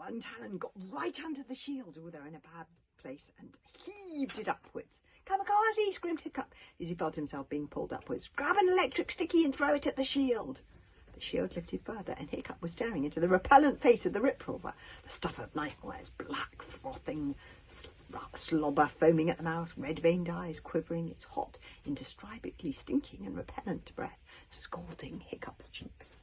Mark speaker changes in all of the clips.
Speaker 1: one talon got right under the shield, oh, they're in a bad place, and heaved it upwards. Kamikaze, screamed Hiccup as he felt himself being pulled upwards. Grab an electric sticky and throw it at the shield. The shield lifted further, and Hiccup was staring into the repellent face of the Rip Roarer. The stuff of Nightmare's black, frothing slobber foaming at the mouth, red-veined eyes quivering, its hot, indescribably stinking and repellent breath scalding Hiccup's cheeks.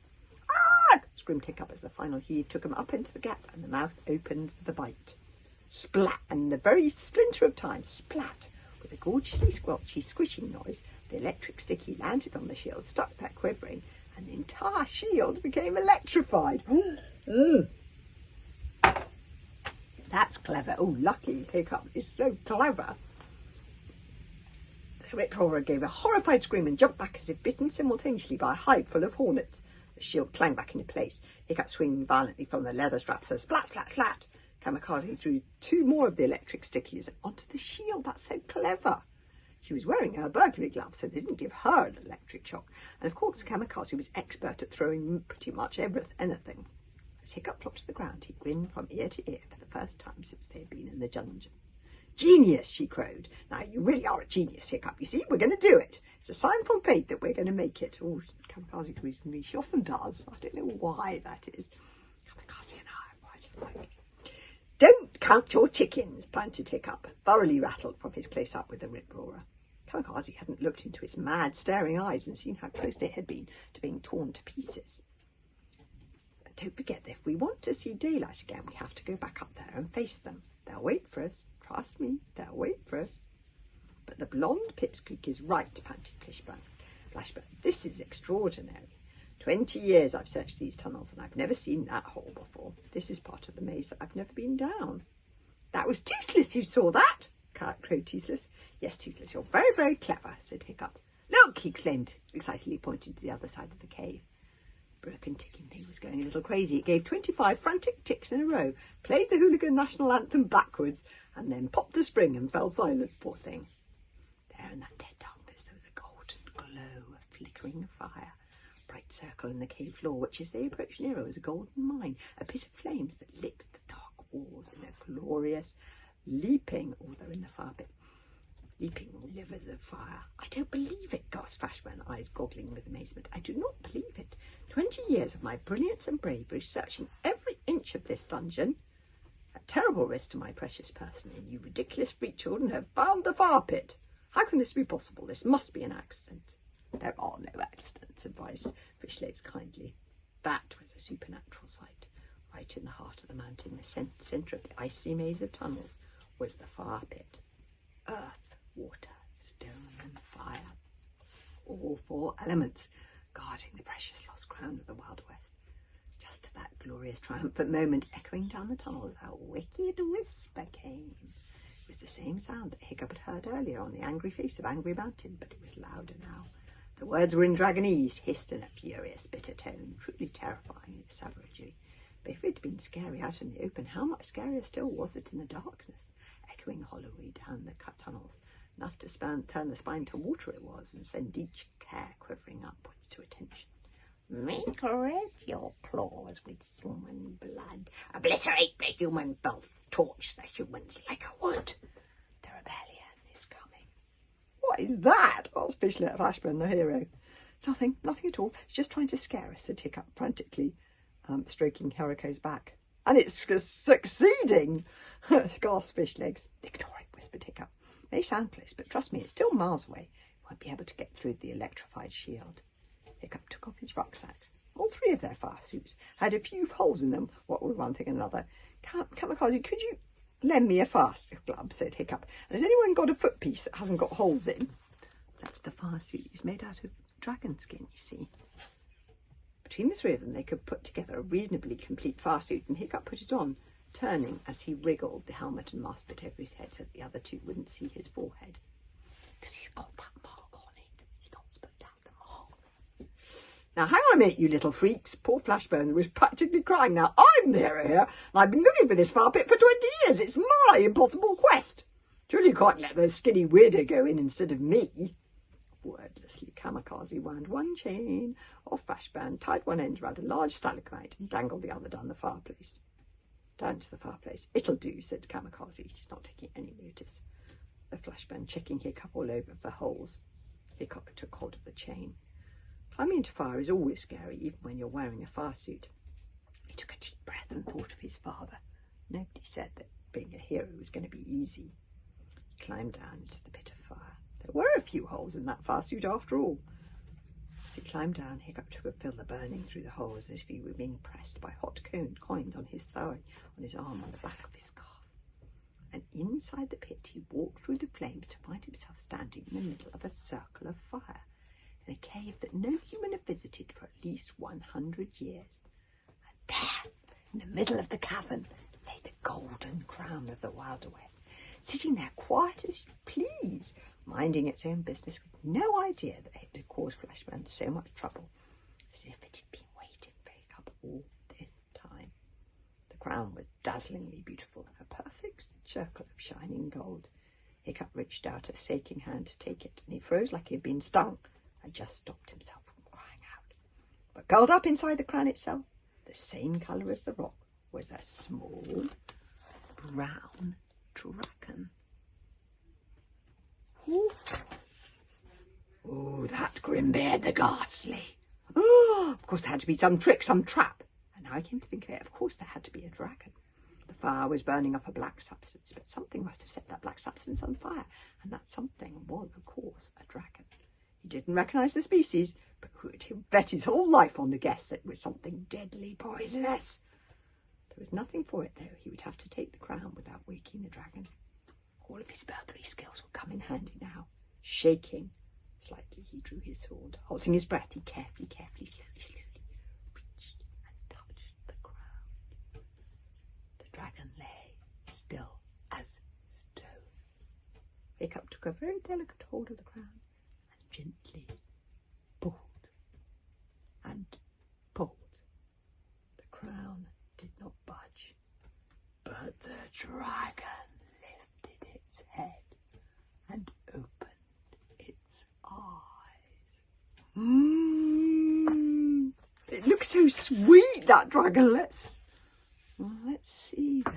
Speaker 1: Ah! Screamed Hiccup as the final heave took him up into the gap, and the mouth opened for the bite. Splat! And the very splinter of time, splat! With a gorgeously squelchy, squishing noise, the electric sticky landed on the shield, stuck there quivering, and the entire shield became electrified. That's clever. Oh, lucky Hiccup is so clever. The Rip Roarer gave a horrified scream and jumped back as if bitten simultaneously by a hive full of hornets. The shield clanged back into place, Hiccup swinging violently from the leather straps. So splat, splat, splat. Kamikaze threw 2 more of the electric stickies onto the shield. That's so clever. She was wearing her burglary gloves, so they didn't give her an electric shock. And of course, Kamikaze was expert at throwing pretty much anything. As Hiccup dropped to the ground, he grinned from ear to ear for the first time since they had been in the dungeon. Genius, she crowed. Now, you really are a genius, Hiccup. You see, we're going to do it. It's a sign from fate that we're going to make it. Oh, Kamikaze agrees with me. She often does. I don't know why that is. Kamikaze and I, why do you like it? Don't count your chickens, panted Hiccup, thoroughly rattled from his close-up with the Rip Roarer. Kamikaze hadn't looked into his mad, staring eyes and seen how close they had been to being torn to pieces. And don't forget that if we want to see daylight again, we have to go back up there and face them. They'll wait for us. Trust me, they'll wait for us. But the blonde Pipsqueak is right, panted Flashburn. This is extraordinary. 20 years I've searched these tunnels and I've never seen that hole before. This is part of the maze that I've never been down. That was Toothless who saw that, crowed Toothless. Yes, Toothless, you're very, very clever, said Hiccup. Look, he exclaimed, excitedly pointing to the other side of the cave. The broken ticking thing was going a little crazy. It gave 25 frantic ticks in a row, played the Hooligan National Anthem backwards, and then popped a spring and fell silent, poor thing. There in that dead darkness there was a golden glow of flickering fire. A bright circle in the cave floor, which as they approached nearer was a golden mine, a pit of flames that licked the dark walls in a glorious, leaping rivers of fire. I don't believe it, gasped Flashburn, eyes goggling with amazement. I do not believe it. 20 years of my brilliance and bravery searching every inch of this dungeon, at terrible risk to my precious person, and you ridiculous freak children have found the fire pit. How can this be possible? This must be an accident. There are no accidents, advised Fishlegs kindly. That was a supernatural sight. Right in the heart of the mountain, the centre of the icy maze of tunnels, was the fire pit. Earth, water, stone and fire. All 4 elements guarding the precious lost crown of the Wild West. Just at that glorious triumphant moment, echoing down the tunnel, a wicked whisper came. It was the same sound that Hiccup had heard earlier on the angry face of Angry Mountain, but it was louder now. The words were in Dragonese, hissed in a furious, bitter tone, truly terrifying in its savagery. But if it had been scary out in the open, how much scarier still was it in the darkness, echoing hollowly down the cut tunnels, enough to turn the spine to water it was, and send each hair quivering upwards to attention. Make red your claws with human blood. Obliterate the human filth. Torch the humans like a wood. The rebellion is coming. What is that? Asked Flashburn, the hero. It's nothing at all. It's just trying to scare us, said Hiccup, frantically stroking Hurricane's back. And it's succeeding, gasped Fishlegs. Ignore it, whispered Hiccup. May sound close, but trust me, it's still miles away. You won't be able to get through the electrified shield. Hiccup took off his rucksack. All 3 of their fire suits had a few holes in them, what with one thing and another. Kamikaze, could you lend me a fast glove, said Hiccup. Has anyone got a foot piece that hasn't got holes in? That's the fire suit. It's made out of dragon skin, you see. Between the 3 of them, they could put together a reasonably complete fire suit, and Hiccup put it on, turning as he wriggled the helmet and mask bit over his head so that the other 2 wouldn't see his forehead. Because he's got that mark on it. He's not supposed to have the mark. Now, hang on a minute, you little freaks. Poor Flashburn was practically crying. Now, I'm the hero here, and I've been looking for this fire pit for 20 years. It's my impossible quest. Surely you can't let the skinny weirdo go in instead of me. Wordlessly, Kamikaze wound one chain off Flashburn, tied one end around a large stalagmite, and dangled the other down the fireplace. down to the fireplace. It'll do, said Kamikaze. She's not taking any notice. The Flashman, checking Hiccup all over for holes. Hiccup took hold of the chain. Climbing into fire is always scary, even when you're wearing a fire suit. He took a deep breath and thought of his father. Nobody said that being a hero was going to be easy. He climbed down into the pit of fire. There were a few holes in that fire suit after all. As he climbed down, Hiccup could feel the burning through the holes as if he were being pressed by hot coins on his thigh, on his arm, on the back of his scarf. And inside the pit he walked through the flames to find himself standing in the middle of a circle of fire, in a cave that no human had visited for at least 100 years. And there, in the middle of the cavern, lay the golden crown of the Wilder West, sitting there quiet as you please, minding its own business with no idea that it had caused Flashman so much trouble, as if it had been waiting for Hiccup all this time. The crown was dazzlingly beautiful, a perfect circle of shining gold. Hiccup reached out a shaking hand to take it, and he froze like he had been stung, and just stopped himself from crying out. But curled up inside the crown itself, the same colour as the rock, was a small brown dragon. Oh, that Grimbeard the Ghastly. Oh, of course there had to be some trick, some trap. And now I came to think of it, of course there had to be a dragon. The fire was burning up a black substance, but something must have set that black substance on fire, and that something was, of course, a dragon. He didn't recognise the species, but would he bet his whole life on the guess that it was something deadly poisonous? There was nothing for it, though. He would have to take the crown without waking the dragon. All of his burglary skills would come in handy now. Shaking slightly, he drew his sword. Holding his breath, he carefully, slowly reached and touched the crown. The dragon lay still as stone. Hiccup took a very delicate hold of the crown and gently pulled and pulled. The crown did not budge, but the dragon lifted its head and opened its eyes. It looks so sweet, that dragon. Let's see though.